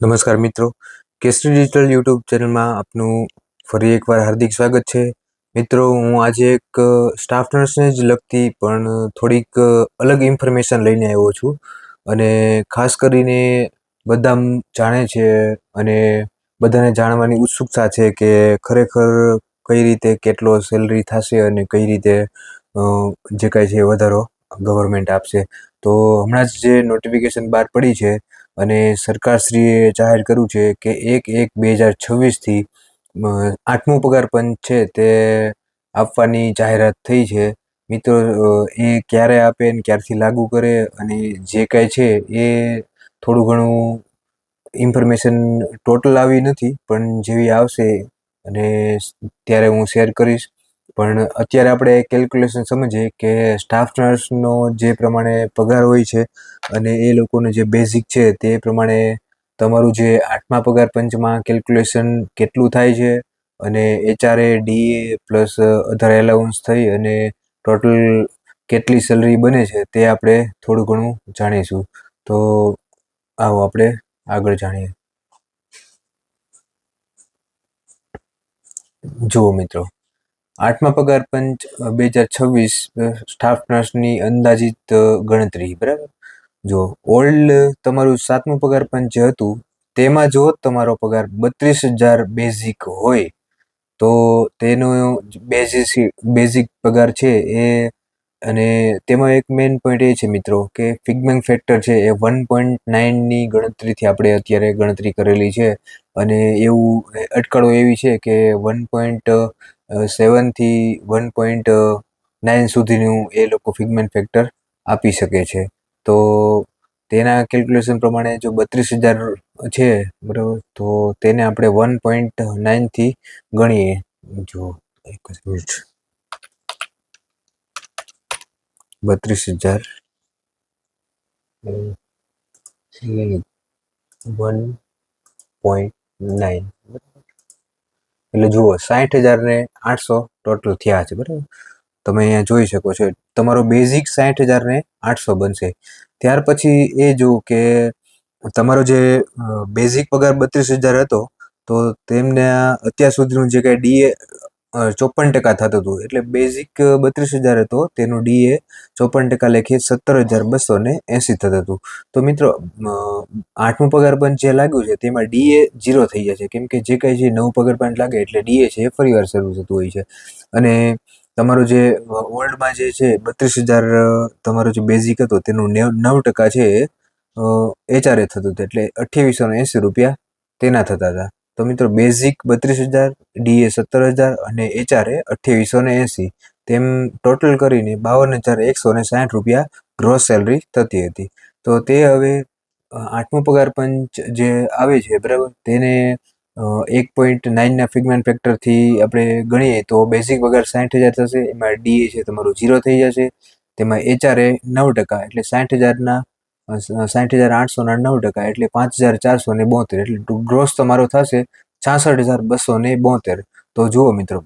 નમસ્કાર મિત્રો, કેસરી ડિજિટલ યુટ્યુબ ચેનલમાં આપનું ફરી એકવાર હાર્દિક સ્વાગત છે. મિત્રો, હું આજે એક સ્ટાફ નર્સને જ લગતી પણ થોડીક અલગ ઇન્ફોર્મેશન લઈને આવ્યો છું અને ખાસ કરીને બધા જાણે છે અને બધાને જાણવાની ઉત્સુકતા છે કે ખરેખર કઈ રીતે કેટલો સેલરી થશે અને કઈ રીતે જે કાંઈ છે વધારો ગવર્મેન્ટ આપશે. તો હમણાં જ જે નોટિફિકેશન બહાર પડી છે અને સરકારશ્રીએ જાહેર કર્યું છે કે 1/1/2026થી 8મો પગાર પંચ છે તે આપવાની જાહેરાત થઈ છે. મિત્રો, એ ક્યારે આપે ને ક્યારથી લાગુ કરે અને જે કાંઈ છે એ થોડું ઘણું ઇન્ફોર્મેશન ટોટલ આવી નથી, પણ જેવી આવશે અને ત્યારે હું શેર કરીશ. પણ અત્યારે આપણે કેલ્ક્યુલેશન સમજીએ કે સ્ટાફ નર્સનો જે પ્રમાણે પગાર હોય છે અને એ લોકોનું જે બેઝિક છે તે પ્રમાણે તમારું જે 8મા પગાર પંચમાં કેલ્ક્યુલેશન કેટલું થાય છે અને HRA, DA પ્લસ અધર એલાઉન્સ થઈ અને ટોટલ કેટલી સેલરી બને છે તે આપણે થોડું ઘણું જાણીશું. તો આવો આપણે આગળ જાણીએ. જુઓ મિત્રો, 8મા પગાર પંચ 2026 સ્ટાફ નર્સની અંદાજિત ગણતરી. બરાબર, જો ઓલ્ડ તમારું 7મું પગાર પંચ જે હતું તેમાં જો તમારો પગાર 32,000 બેઝિક હોય તો તેનો બેઝિક પગાર છે એ, અને તેમાં એક મેઇન પોઈન્ટ એ છે મિત્રો કે ફિગમેન્ટ ફેક્ટર છે એ 1.9ની ગણતરીથી આપણે અત્યારે ગણતરી કરેલી છે અને એવું અટકળો એવી છે કે 1.7થી 1.9 સુધીનું એ લોકો ફિગમેન્ટ ફેક્ટર આપી શકે છે. તો તેના કેલ્ક્યુલેશન પ્રમાણે જો 32,000 છે, બરાબર, તો તેને આપણે 1.9થી ગણીએ. જો 32,000 1.9 એટલે જુઓ 60,800 ટોટલ થયા છે. બરાબર, તમે અહીંયા જોઈ શકો છો તમારો બેઝિક 60,800 બનશે. ત્યાર પછી એ જુઓ કે તમારો જે બેઝિક પગાર 32,000 હતો તો તેમને અત્યાર સુધીનું જે કાંઈ DA 54% થતું હતું, એટલે બેઝિક 32,000 હતો તેનું DA 54% લેખે 17,280 થતું હતું. તો મિત્રો, 8મું પગાર પંચ જે લાગ્યું છે તેમાં DA 0 થઈ જશે, કેમ કે જે કાંઈ છે નવું પગાર પંચ લાગે એટલે DA છે એ ફરીવાર શરૂ થતું હોય છે. અને તમારો જે ઓલ્ડમાં જે છે 32,000 તમારો જે બેઝિક હતો તેનું 9% છે એ HRA થતું હતું, એટલે 2880 રૂપિયા તેના થતા હતા. તો મિત્રો, બેઝિક 32,000, DA 17,000 અને HRA 2880, તેમ ટોટલ કરીને 52,160 રૂપિયા ગ્રોસ સેલરી થતી હતી. તો તે હવે 8મો પગાર પંચ જે આવે છે, બરાબર, તેને 1.9ના ફિગમેન્ટ ફેક્ટરથી આપણે ગણીએ તો બેઝિક પગાર 60,000 થશે. એમાં DA છે તમારું 0 થઈ જશે. તેમાં HRA 9%, એટલે 60,000ના 60,800ના 9% એટલે 5,472, એટલે ગ્રોસ તમારો થશે 66,272. તો જુઓ મિત્રો,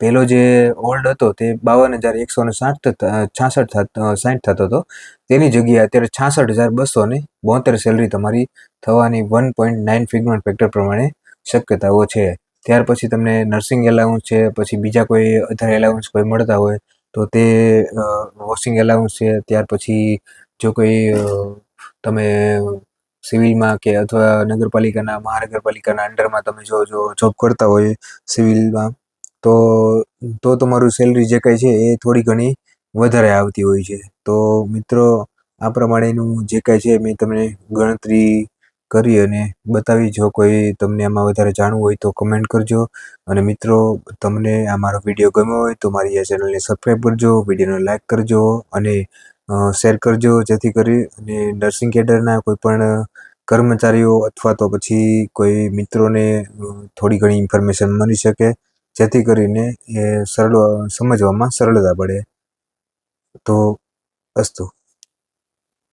પહેલો જે ઓલ્ડ હતો તે 52,160 થતો હતો, તેની જગ્યાએ અત્યારે 66,272 સેલરી તમારી થવાની 1.9 ફિગમેન્ટ ફેક્ટર પ્રમાણે શક્યતાઓ છે. ત્યાર પછી તમને નર્સિંગ એલાઉન્સ છે, પછી બીજા કોઈ અધર એલાઉન્સ કોઈ મળતા હોય તો તે વોશિંગ એલાઉન્સ છે. ત્યાર પછી જો કોઈ તમે સિવિલમાં કે અથવા નગરપાલિકાના મહાનગરપાલિકાના અંડરમાં તમે જો જોબ કરતા હોય સિવિલમાં, તો તમારું સેલરી જે કાંઈ છે એ થોડી ઘણી વધારે આવતી હોય છે. તો મિત્રો, આ પ્રમાણેનું જે કાંઈ છે મેં તમને ગણતરી કરી અને બતાવી. જો કોઈ તમને આમાં વધારે જાણવું હોય તો કમેન્ટ કરજો. અને મિત્રો, તમને આ મારો વિડીયો ગમ્યો હોય તો મારી આ ચેનલને સબસ્ક્રાઈબ કરજો, વિડીયોને લાઈક કરજો અને શેર કરજો, જેથી કરી અને નર્સિંગ કેડરના કોઈ પણ કર્મચારીઓ અથવા તો પછી કોઈ મિત્રોને થોડી ઘણી ઇન્ફોર્મેશન મળી શકે, જેથી કરીને એ સમજવામાં સરળતા પડે. તો અસ્તુ.